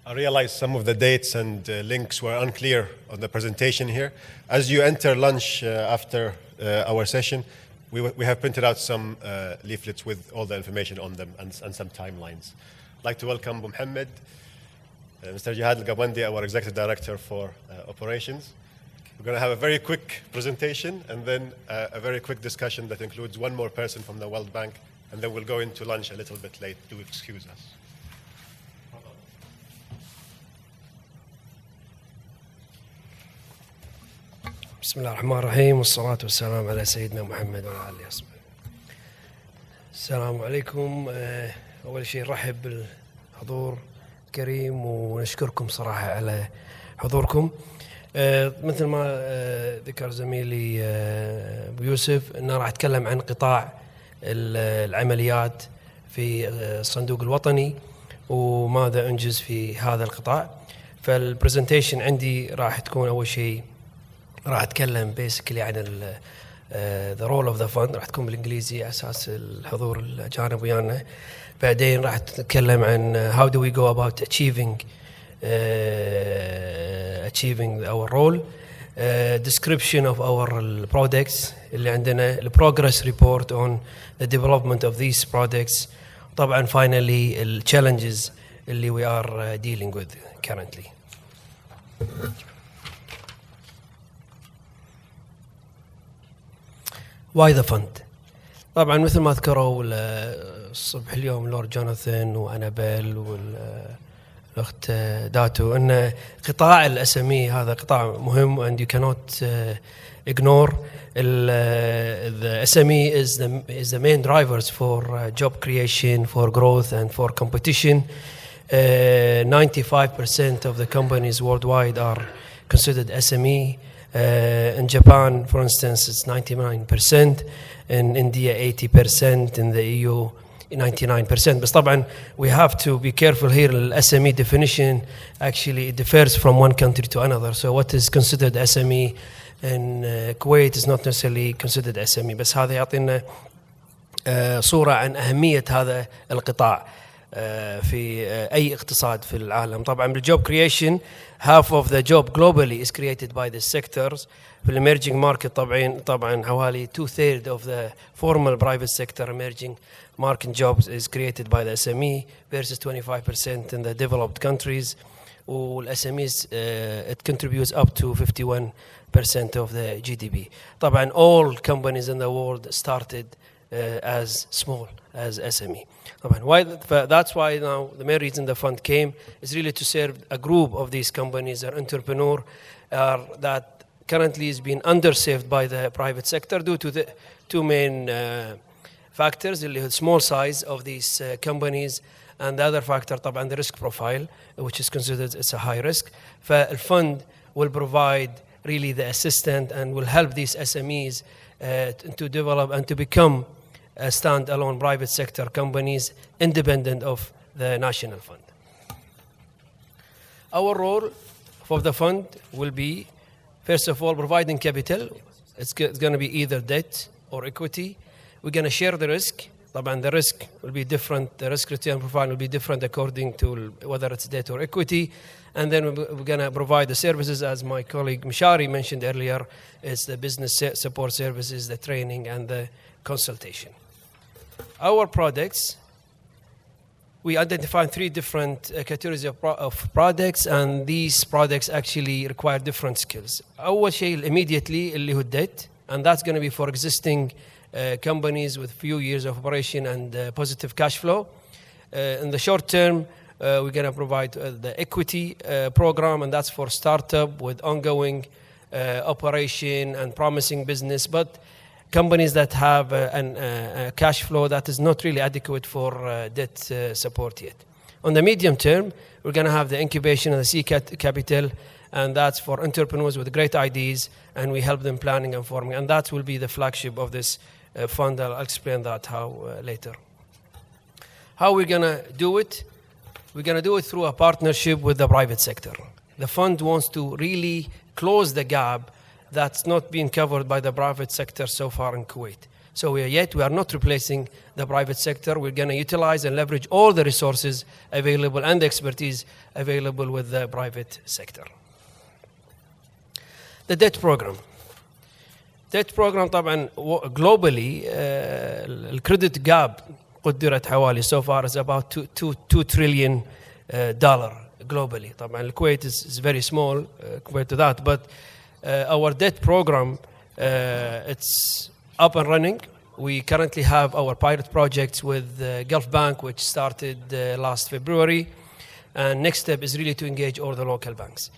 I realized some of the dates and links were unclear on the presentation here. As you enter lunch after our session, we have printed out some leaflets with all the information on them and some timelines. I'd like to welcome Abu Mohammed, Mr. Jehad Alqabandi, our Executive Director for Operations. We're going to have a very quick presentation and then a very quick discussion that includes one more person from the World Bank, and then we'll go into lunch a little bit late. Do excuse us. بسم الله الرحمن الرحيم والصلاة والسلام على سيدنا محمد وعلى آله وصحبه. السلام عليكم. أول شيء نرحب بالحضور الكريم ونشكركم صراحة على حضوركم. مثل ما ذكر زميلي أبو يوسف أنه راح أتكلم عن قطاع العمليات في الصندوق الوطني وماذا أنجز في هذا القطاع. فالبرزنتيشن عندي راح تكون أول شيء راح أتكلم basically عن the role of the fund، راح تكون بالإنجليزي أساس الحضور الأجانب ويانا. بعدين راح نتكلم عن how do we go about achieving our role، description of our products اللي عندنا، progress report on the development of these products، طبعا finally challenges اللي we are dealing with currently. Why the fund؟ طبعا مثل ما ذكروا الصبح اليوم لورد جوناثان وأنابيل والأخت داتو أن قطاع الأسمي هذا قطاع مهم and you cannot ignore. The SME is the main drivers for job creation, for growth and for competition. 95% of the companies worldwide are considered SME. In Japan, for instance, it's 99%. In India, 80%. In the EU, 99%. But طبعا we have to be careful here. The SME definition actually it differs from one country to another. So what is considered SME in Kuwait is not necessarily considered SME. بس هذا يعطينا صورة عن أهمية هذا القطاع في أي اقتصاد في العالم. طبعا بالjob creation half of the job globally is created by the sectors. في emerging market طبعا حوالي 2/3 of the formal private sector emerging market jobs is created by the SME versus 25% in the developed countries. والSMEs it contributes up to 51% of the GDP. طبعا all companies in the world started as small as SME. That's why now the main reason the fund came is really to serve a group of these companies or entrepreneurs that currently is being underserved by the private sector due to the two main factors: the small size of these companies, and the other factor طبعا the risk profile, which is considered it's a high risk. The fund will provide really the assistance and will help these SMEs to develop and to become stand-alone private sector companies independent of the national fund. Our role for the fund will be, first of all, providing capital. It's going to be either debt or equity. We're going to share the risk. طبعا the risk will be different. The risk return profile will be different according to whether it's debt or equity. And then we're going to provide the services, as my colleague Mishari mentioned earlier. It's the business support services, the training, and the consultation. Our products, we identified 3 different categories of products, and these products actually require different skills. أول شيء immediately اللي هو debt, and that's going to be for existing companies with few years of operation and positive cash flow. In the short term, we're going to provide the equity program, and that's for startup with ongoing operation and promising business, but companies that have a cash flow that is not really adequate for debt support yet. On the medium term, we're going to have the incubation and the seed capital, and that's for entrepreneurs with great ideas, and we help them planning and forming, and that will be the flagship of this fund. I'll explain that how later. How we're going to do it? We're going to do it through a partnership with the private sector. The fund wants to really close the gap that's not being covered by the private sector so far in Kuwait. So we are not replacing the private sector. We're going to utilize and leverage all the resources available and the expertise available with the private sector. The debt program. Debt program طبعا globally الcredit gap قدرت حوالي so far is about $2 trillion globally. طبعا الكويت is very small compared to that, but our debt program it's up and running. We currently have our pilot projects with Gulf Bank, which started last February, and next step is really to engage all the local banks.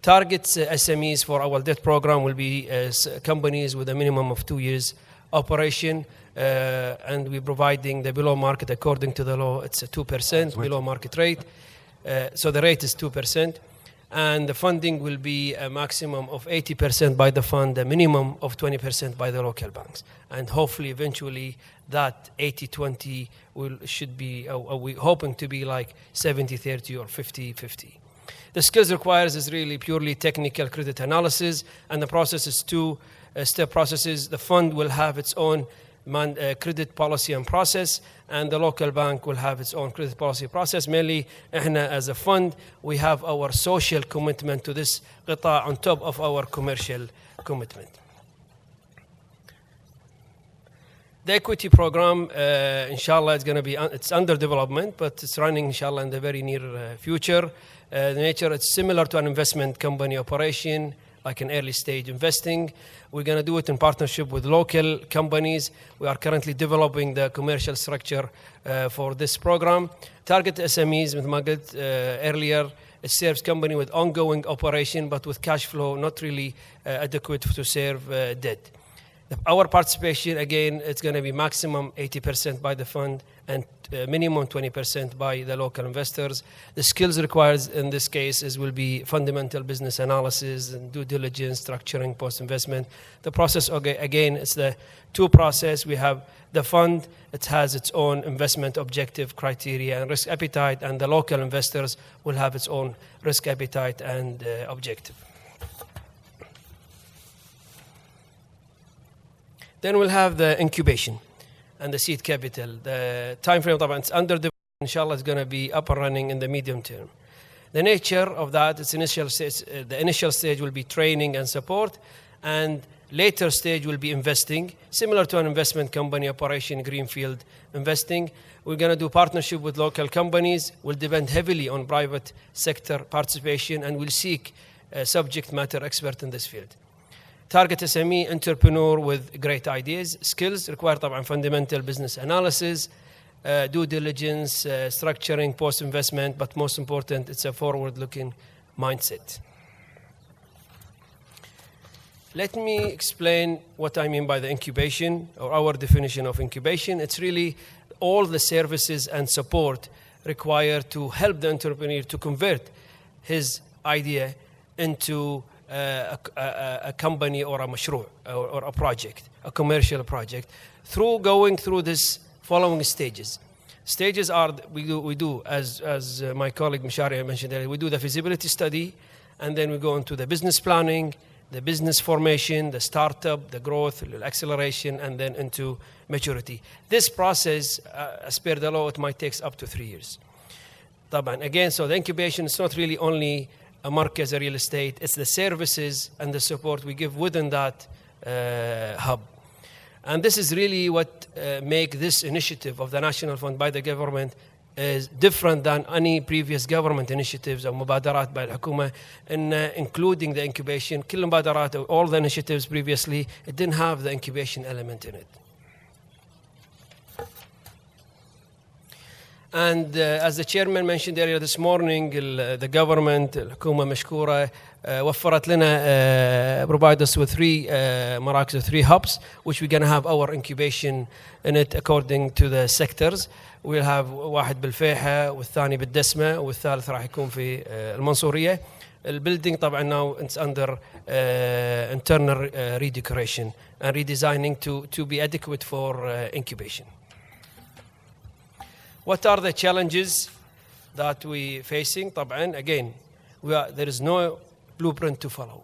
Targets SMEs for our debt program will be companies with a minimum of 2 years operation, and we're providing the below market according to the law. It's a 2% below market rate. So the rate is 2%, and the funding will be a maximum of 80% by the fund, a minimum of 20% by the local banks. And hopefully, eventually, that 80-20 should be, we're hoping to be like 70-30 or 50-50. The skills required is really purely technical credit analysis, and the process is two-step processes. The fund will have its own credit policy and process, and the local bank will have its own credit policy process. Mainly, احنا as a fund, we have our social commitment to this قطاع on top of our commercial commitment. The equity program, inshallah, is going to be, it's under development, but it's running, inshallah, in the very near future. The nature, it's similar to an investment company operation, like an early stage investing. We're going to do it in partnership with local companies. We are currently developing the commercial structure for this program. Target SMEs, with Magad earlier, it serves company with ongoing operation, but with cash flow not really adequate to serve debt. Our participation, again, it's going to be maximum 80% by the fund and minimum 20% by the local investors. The skills required in this case will be fundamental business analysis and due diligence, structuring, post-investment. The process, again, it's the two process. We have the fund, it has its own investment objective, criteria, and risk appetite, and the local investors will have its own risk appetite and objective. Then we'll have the incubation and the seed capital. The time frame, it's under development. Inshallah, it's going to be up and running in the medium term. The nature of that, its initial stage, the initial stage will be training and support, and later stage will be investing, similar to an investment company operation, greenfield investing. We're going to do partnership with local companies. We'll depend heavily on private sector participation, and we'll seek a subject matter expert in this field. Target SME, entrepreneur with great ideas. Skills require طبعا fundamental business analysis, due diligence, structuring, post-investment, but most important, it's a forward-looking mindset. Let me explain what I mean by the incubation, or our definition of incubation. It's really all the services and support required to help the entrepreneur to convert his idea into a company or a مشروع or a project, a commercial project, through going through this following stages. Stages are, we do as my colleague Mishari mentioned earlier, we do the feasibility study, and then we go into the business planning, the business formation, the startup, the growth, the acceleration, and then into maturity. This process, as per the law, it might take up to 3 years. Again, so the incubation is not really only a market as a real estate, it's the services and the support we give within that hub. And this is really what make this initiative of the National Fund by the government is different than any previous government initiatives or مبادرات by الحكومة, including the incubation. كل المبادرات, all the initiatives previously, it didn't have the incubation element in it. And as the chairman mentioned earlier this morning, the government, الحكومة مشكورة, وفرت لنا, provide us with 3 مراكز, 3 hubs, which we're going to have our incubation in it according to the sectors. We'll have واحد بالفيحة, والثاني بالدسمة, والثالث راح يكون في المنصورية. البيلدينج طبعا now it's under internal redecoration and redesigning to be adequate for incubation. What are the challenges that we're facing? طبعا again, there is no blueprint to follow.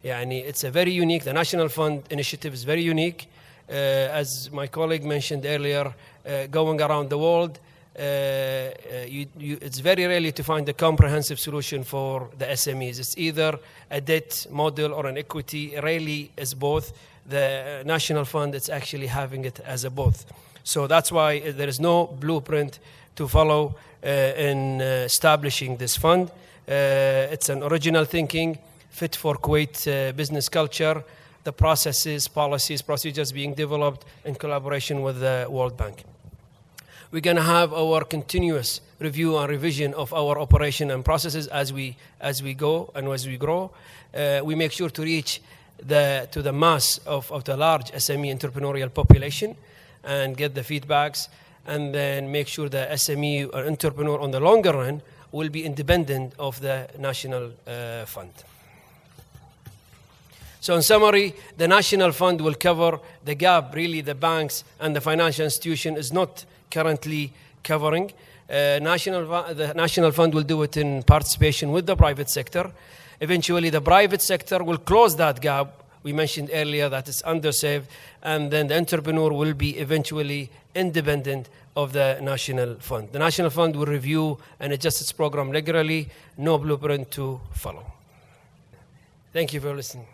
يعني it's a very unique, the National Fund initiative is very unique. As my colleague mentioned earlier, going around the world, it's very rarely to find a comprehensive solution for the SMEs. It's either a debt model or an equity. Rarely is both. The national fund, it's actually having it as a both. So that's why there is no blueprint to follow in establishing this fund. It's an original thinking, fit for Kuwait business culture, the processes, policies, procedures being developed in collaboration with the World Bank. We're going to have our continuous review and revision of our operation and processes as we go and as we grow. We make sure to reach to the mass of the large SME entrepreneurial population and get the feedbacks, and then make sure the SME or entrepreneur on the longer run will be independent of the national fund. So in summary, the national fund will cover the gap really the banks and the financial institution is not currently covering. The national fund will do it in participation with the private sector. Eventually, the private sector will close that gap. We mentioned earlier that it's underserved, and then the entrepreneur will be eventually independent of the national fund. The national fund will review and adjust its program regularly. No blueprint to follow. Thank you for listening.